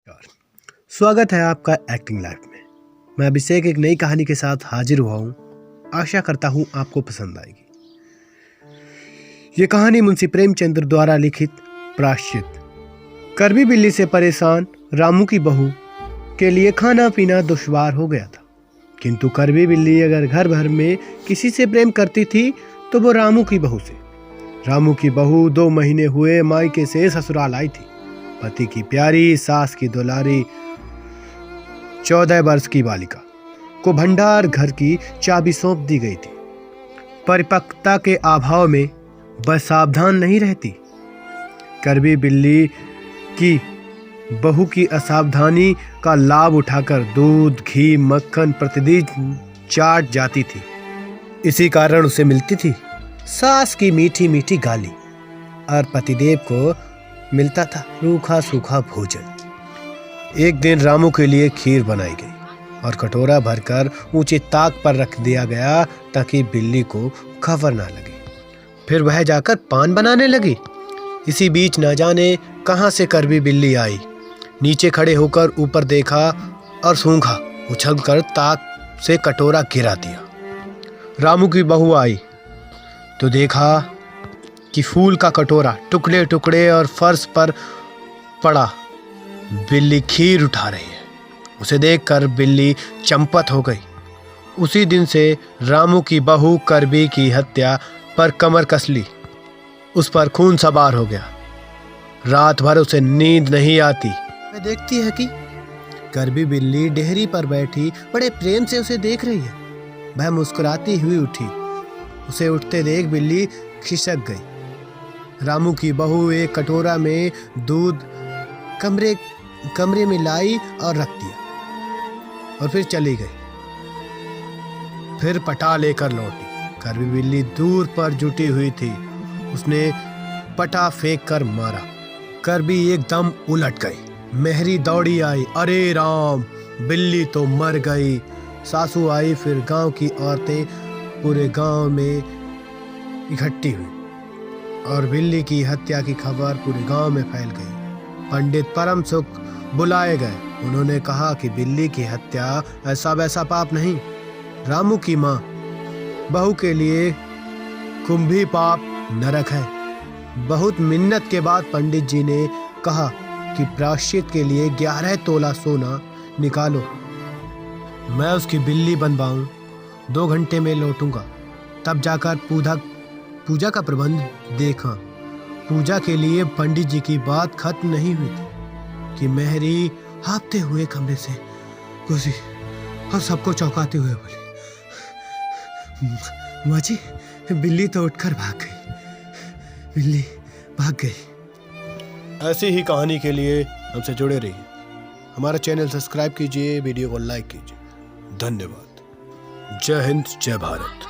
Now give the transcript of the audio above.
नमस्कार। स्वागत है आपका एक्टिंग लाइफ में। मैं अभिषेक एक नई कहानी के साथ हाजिर हुआ हूँ। आशा करता हूँ आपको पसंद आएगी। ये कहानी मुंशी प्रेमचंद्र द्वारा लिखित प्रायश्चित। करबी बिल्ली से परेशान रामू की बहू के लिए खाना पीना दुश्वार हो गया था, किंतु करबी बिल्ली अगर घर भर में किसी से प्रेम करती थी तो वो रामू की बहू से। रामू की बहू 2 महीने हुए मायके से ससुराल आई थी। पति की प्यारी, सास की दुलारी 14 वर्ष की बालिका को भंडार घर की चाबी सौंप दी गई थी। परिपक्वता के अभाव में वह सावधान नहीं रहती। करबी बिल्ली की बहू की असावधानी का लाभ उठाकर दूध, घी, मक्खन प्रतिदिन चाट जाती थी। इसी कारण उसे मिलती थी सास की मीठी मीठी गाली और पतिदेव को मिलता था रूखा सूखा भोजन। एक दिन रामू के लिए खीर बनाई गई और कटोरा भरकर ऊंचे ताक पर रख दिया गया ताकि बिल्ली को खबर ना लगे। फिर वह जाकर पान बनाने लगी। इसी बीच न जाने कहां से करबी बिल्ली आई। नीचे खड़े होकर ऊपर देखा और सूंघा। उछलकर ताक से कटोरा गिरा दिया। रामू की बहू आई तो देखा कि फूल का कटोरा टुकड़े टुकड़े और फर्श पर पड़ा। बिल्ली खीर उठा रही है। उसे देखकर बिल्ली चंपत हो गई। उसी दिन से रामू की बहू करबी की हत्या पर कमर कस ली। उस पर खून सवार हो गया। रात भर उसे नींद नहीं आती। वह देखती है कि करबी बिल्ली डेहरी पर बैठी बड़े प्रेम से उसे देख रही है। वह मुस्कुराती हुई उठी। उसे उठते देख बिल्ली खिसक गई। रामू की बहू एक कटोरा में दूध कमरे में लाई और रख दिया और फिर चली गई। फिर पटा लेकर लौटी। करबी बिल्ली दूर पर जुटी हुई थी। उसने पटा फेंक कर मारा। करबी एकदम उलट गई। मेहरी दौड़ी आई। अरे राम, बिल्ली तो मर गई। सासू आई। फिर गांव की औरतें पूरे गांव में इकट्ठी हुई और बिल्ली की हत्या की खबर पूरे गांव में फैल गई। पंडित परम सुख बुलाए गए। उन्होंने कहा कि बिल्ली की हत्या ऐसा वैसा पाप नहीं, रामू की मां बहू के लिए कुंभी पाप नरक है। बहुत मिन्नत के बाद पंडित जी ने कहा कि प्रायश्चित के लिए 11 तोला सोना निकालो। मैं उसकी बिल्ली बनवाऊं। 2 घंटे में लौटूंगा। तब जाकर पूजा का प्रबंध देखा। पूजा के लिए पंडित जी की बात खत्म नहीं हुई थी कि मेहरी हाँफते हुए कमरे से घुसी और सबको चौंकाते हुए बोली, माँ जी, बिल्ली तो उठकर भाग गई। बिल्ली भाग गई। ऐसी ही कहानी के लिए हमसे जुड़े रहिए। हमारा चैनल सब्सक्राइब कीजिए, वीडियो को लाइक कीजिए। धन्यवाद। जय हिंद, जय भारत।